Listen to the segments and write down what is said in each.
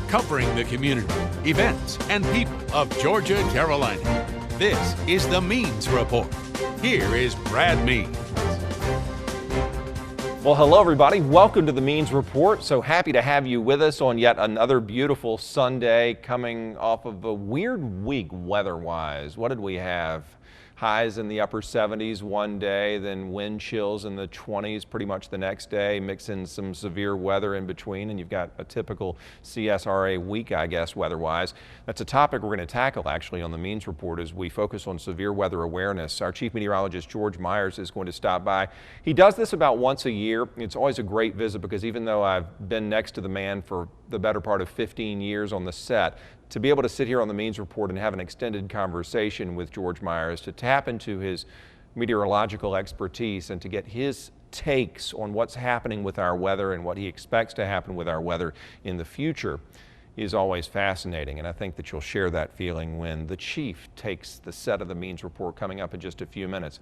covering the community, events, and people of Georgia, Carolina. This is the Means Report. Here is Brad Means. Well, hello everybody. Welcome to the Means Report. So happy to have you with us on yet another beautiful Sunday, coming off of a weird week weather-wise. What did we have? Highs in the upper 70s one day, then wind chills in the 20s pretty much the next day, mix in some severe weather in between, and you've got a typical CSRA week, I guess, weather-wise. That's a topic we're going to tackle actually on the Means Report as we focus on severe weather awareness. Our Chief Meteorologist George Myers is going to stop by. He does this about once a year. It's always a great visit because even though I've been next to the man for the better part of 15 years on the set, to be able to sit here on the Means Report and have an extended conversation with George Myers, to tap into his meteorological expertise and to get his takes on what's happening with our weather and what he expects to happen with our weather in the future is always fascinating. And I think that you'll share that feeling when the Chief takes the set of the Means Report coming up in just a few minutes.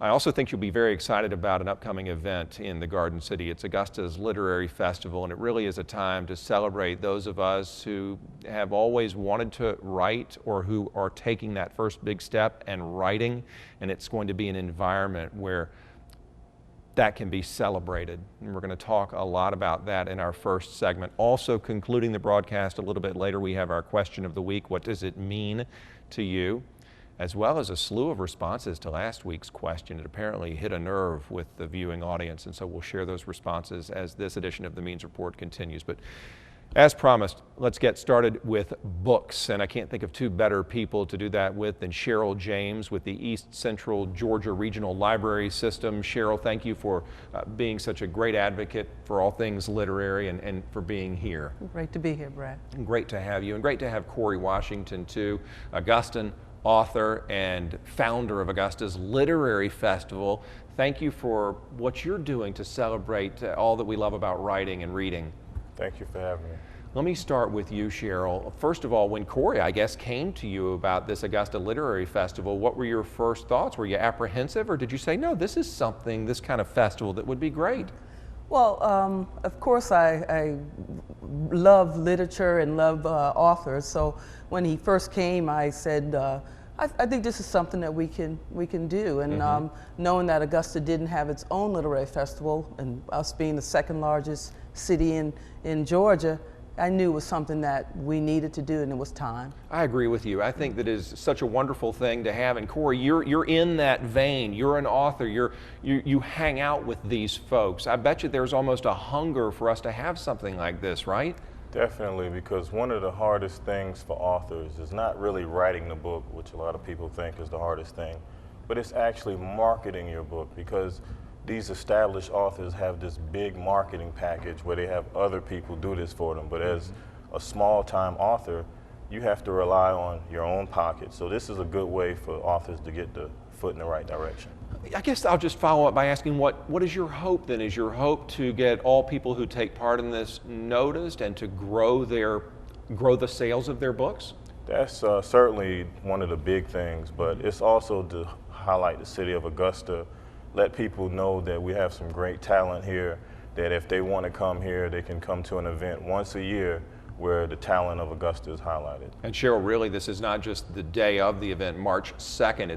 I also think you'll be very excited about an upcoming event in the Garden City. It's Augusta's Literary Festival, and it really is a time to celebrate those of us who have always wanted to write or who are taking that first big step and writing, and it's going to be an environment where that can be celebrated. And we're going to talk a lot about that in our first segment. Also concluding the broadcast a little bit later, we have our question of the week. What does it mean to you? As well as a slew of responses to last week's question. It apparently hit a nerve with the viewing audience, and so we'll share those responses as this edition of the Means Report continues. But as promised, let's get started with books, and I can't think of two better people to do that with than Cheryl James with the East Central Georgia Regional Library System. Cheryl, thank you for being such a great advocate for all things literary and for being here. Great to be here, Brad. Great to have you, and great to have Corey Washington too, Augustan author and founder of Augusta's Literary Festival. Thank you for what you're doing to celebrate all that we love about writing and reading. Thank you for having me. Let me start with you, Cheryl. First of all, when Corey, I guess, came to you about this Augusta Literary Festival, what were your first thoughts? Were you apprehensive, or did you say, no, this is something, this kind of festival that would be great? Well, of course, I love literature and love authors. So when he first came, I said, I think this is something that we can do. And knowing that Augusta didn't have its own literary festival, and us being the second largest city in Georgia, I knew it was something that we needed to do, and it was time. I agree with you. I think that is such a wonderful thing to have. And Corey, you're in that vein. You're an author. You hang out with these folks. I bet you there's almost a hunger for us to have something like this, right? Definitely, because one of the hardest things for authors is not really writing the book, which a lot of people think is the hardest thing, but it's actually marketing your book, because these established authors have this big marketing package where they have other people do this for them. But as a small-time author, you have to rely on your own pocket. So this is a good way for authors to get the foot in the right direction. I guess I'll just follow up by asking, what is your hope then? Is your hope to get all people who take part in this noticed and to grow the sales of their books? That's certainly one of the big things, but it's also to highlight the city of Augusta, let people know that we have some great talent here, that if they want to come here, they can come to an event once a year where the talent of Augusta is highlighted. And Cheryl, really, this is not just the day of the event, March 2nd.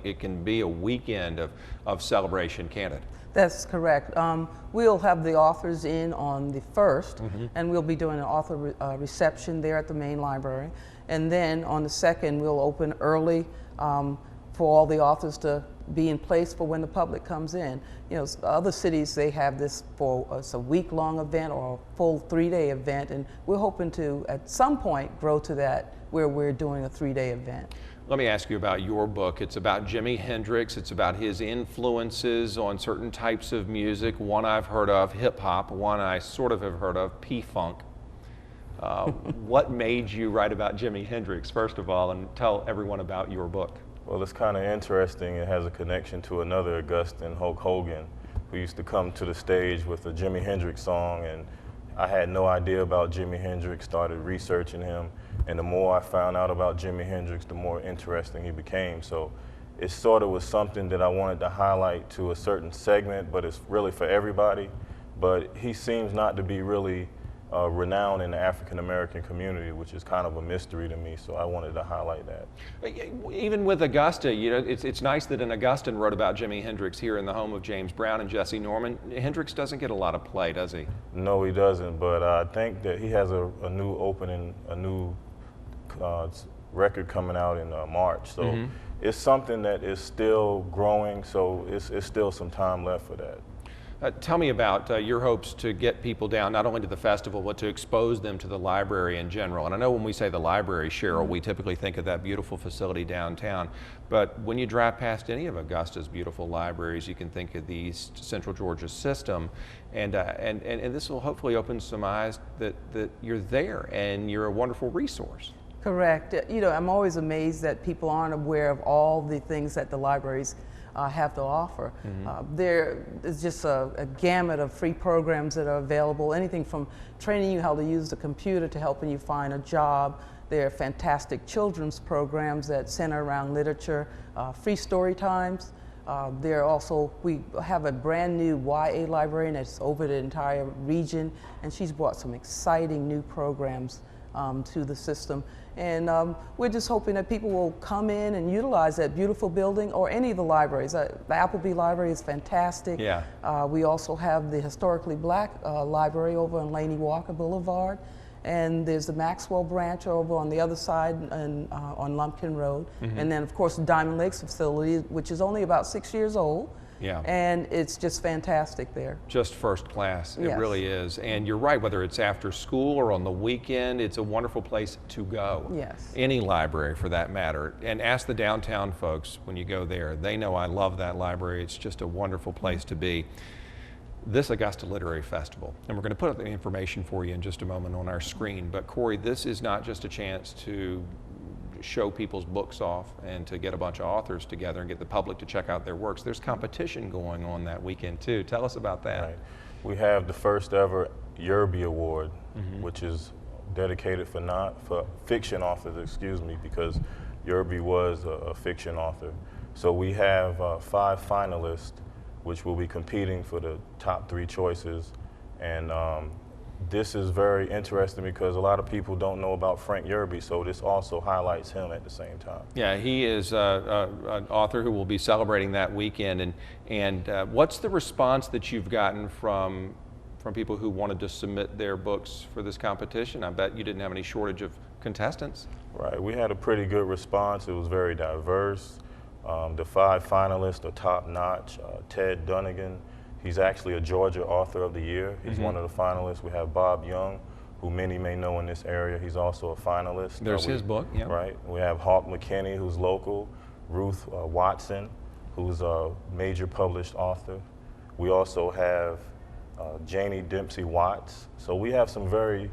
It can be a weekend of celebration, can't it? That's correct. We'll have the authors in on the 1st, and we'll be doing an author reception there at the main library. And then on the 2nd, we'll open early for all the authors to be in place for when the public comes in. You know, other cities, they have this for it's a week-long event or a full 3-day event, and we're hoping to, at some point, grow to that where we're doing a 3-day event. Let me ask you about your book. It's about Jimi Hendrix. It's about his influences on certain types of music. One I've heard of, hip-hop. One I sort of have heard of, P-Funk. What made you write about Jimi Hendrix, first of all, and tell everyone about your book? Well, it's kind of interesting. It has a connection to another Augustan, Hulk Hogan, who used to come to the stage with a Jimi Hendrix song, and I had no idea about Jimi Hendrix, started researching him, and the more I found out about Jimi Hendrix, the more interesting he became. So it sort of was something that I wanted to highlight to a certain segment, but it's really for everybody. But he seems not to be really renown in the African American community, which is kind of a mystery to me. So I wanted to highlight that. Even with Augusta, you know, it's nice that an Augustan wrote about Jimi Hendrix here in the home of James Brown and Jesse Norman. Hendrix doesn't get a lot of play, does he? No, he doesn't. But I think that he has a new opening, a new record coming out in March. So it's something that is still growing. So it's still some time left for that. Tell me about your hopes to get people down, not only to the festival, but to expose them to the library in general. And I know when we say the library, Cheryl, we typically think of that beautiful facility downtown. But when you drive past any of Augusta's beautiful libraries, you can think of the East Central Georgia system. And this will hopefully open some eyes that you're there and you're a wonderful resource. Correct. You know, I'm always amazed that people aren't aware of all the things that the libraries have to offer. There is just a gamut of free programs that are available, anything from training you how to use the computer to helping you find a job. There are fantastic children's programs that center around literature, free story times. There are also, we have a brand new YA librarian that's over the entire region, and she's brought some exciting new programs to the system. And we're just hoping that people will come in and utilize that beautiful building or any of the libraries. The Appleby Library is fantastic. Yeah. We also have the Historically Black Library over on Laney Walker Boulevard. And there's the Maxwell branch over on the other side on Lumpkin Road. And then, of course, the Diamond Lakes facility, which is only about 6 years old. Yeah. And it's just fantastic there. Just first class, it Yes. really is. And you're right, whether it's after school or on the weekend, it's a wonderful place to go. Yes. Any library for that matter. And ask the downtown folks when you go there. They know I love that library. It's just a wonderful place to be. This Augusta Literary Festival, and we're going to put up the information for you in just a moment on our screen, but Corey, this is not just a chance to show people's books off and to get a bunch of authors together and get the public to check out their works. There's competition going on that weekend too. Tell us about that. Right. We have the first ever Yerby Award, which is dedicated for fiction authors, excuse me, because Yerby was a fiction author. So we have 5 finalists, which will be competing for the top 3 choices. And this is very interesting because a lot of people don't know about Frank Yerby, so this also highlights him at the same time. Yeah, he is an author who will be celebrating that weekend. And what's the response that you've gotten from people who wanted to submit their books for this competition? I bet you didn't have any shortage of contestants. Right, we had a pretty good response. It was very diverse. The 5 finalists are top notch. Ted Dunnigan, he's actually a Georgia Author of the Year. He's one of the finalists. We have Bob Young, who many may know in this area. He's also a finalist. There's his book, yeah. Right. We have Hawk McKinney, who's local. Ruth Watson, who's a major published author. We also have Janie Dempsey Watts. So we have some very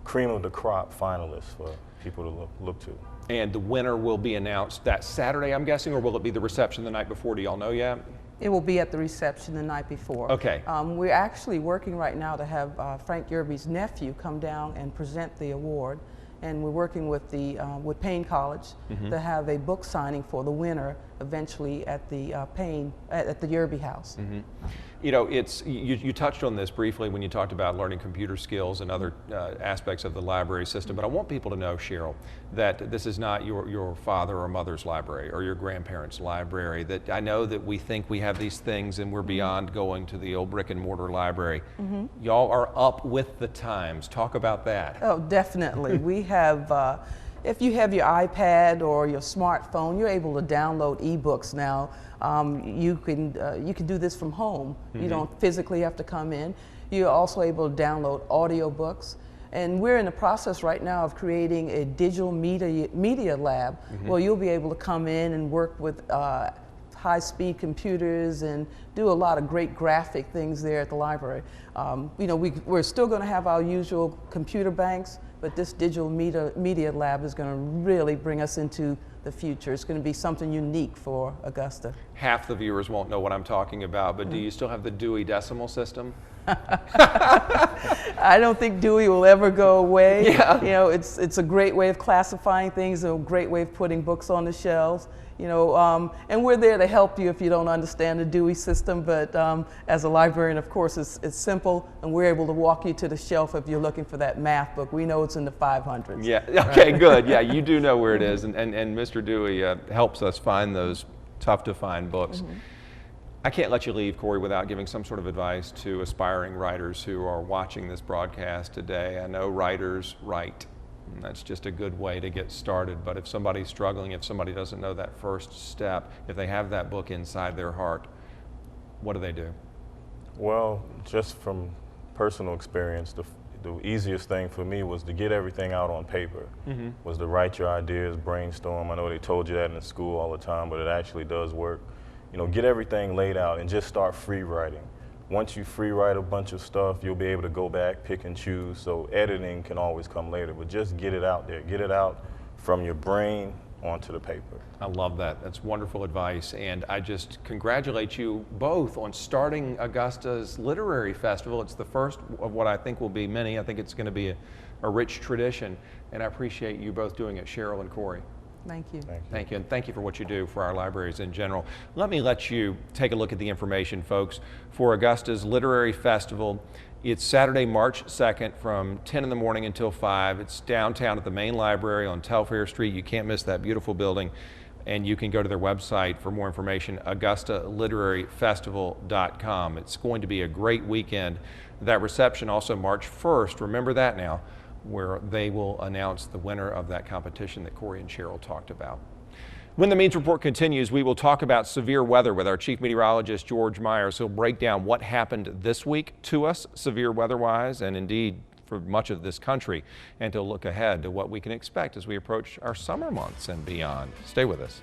cream of the crop finalists for people to look to. And the winner will be announced that Saturday, I'm guessing, or will it be the reception the night before? Do y'all know yet? It will be at the reception the night before. Okay. We're actually working right now to have Frank Yerby's nephew come down and present the award. And we're working with with Payne College to have a book signing for the winner eventually at the at the Yerby House. You know, you touched on this briefly when you talked about learning computer skills and other aspects of the library system, but I want people to know, Cheryl, that this is not your father or mother's library or your grandparents' library. That I know that we think we have these things and we're beyond going to the old brick and mortar library. Y'all are up with the times. Talk about that. Oh, definitely. We have, if you have your iPad or your smartphone, you're able to download ebooks now. You can do this from home. You don't physically have to come in. You're also able to download audiobooks. And we're in the process right now of creating a digital media lab where you'll be able to come in and work with high-speed computers and do a lot of great graphic things there at the library. You know, we're still going to have our usual computer banks, but this digital media lab is going to really bring us into the future. It's going to be something unique for Augusta. Half the viewers won't know what I'm talking about, but do you still have the Dewey Decimal System? I don't think Dewey will ever go away. Yeah. You know, it's a great way of classifying things, a great way of putting books on the shelves. You know, and we're there to help you if you don't understand the Dewey system. But as a librarian, of course, it's simple, and we're able to walk you to the shelf if you're looking for that math book. We know it's in the 500s. Yeah. Okay. Good. Yeah. You do know where it is, and Mr. Dewey helps us find those tough to find books. Mm-hmm. I can't let you leave, Corey, without giving some sort of advice to aspiring writers who are watching this broadcast today. I know writers write, and that's just a good way to get started. But if somebody's struggling, if somebody doesn't know that first step, if they have that book inside their heart, what do they do? Well, just from personal experience, the easiest thing for me was to get everything out on paper, was to write your ideas, brainstorm. I know they told you that in school all the time, but it actually does work. You know, get everything laid out and just start free writing. Once you free write a bunch of stuff, you'll be able to go back, pick and choose. So editing can always come later, but just get it out there. Get it out from your brain onto the paper. I love that. That's wonderful advice. And I just congratulate you both on starting Augusta's Literary Festival. It's the first of what I think will be many. I think it's going to be a rich tradition. And I appreciate you both doing it, Cheryl and Corey. Thank you. Thank you, and thank you for what you do for our libraries in general. Let me let you take a look at the information, folks, for Augusta's Literary Festival. It's Saturday, March 2nd from 10 in the morning until 5. It's downtown at the main library on Telfair Street. You can't miss that beautiful building. And you can go to their website for more information, AugustaLiteraryFestival.com. It's going to be a great weekend. That reception also March 1st, remember that now, where they will announce the winner of that competition that Corey and Cheryl talked about. When the Means Report continues, we will talk about severe weather with our Chief Meteorologist, George Myers. He'll break down what happened this week to us, severe weather-wise, and indeed for much of this country, and to look ahead to what we can expect as we approach our summer months and beyond. Stay with us.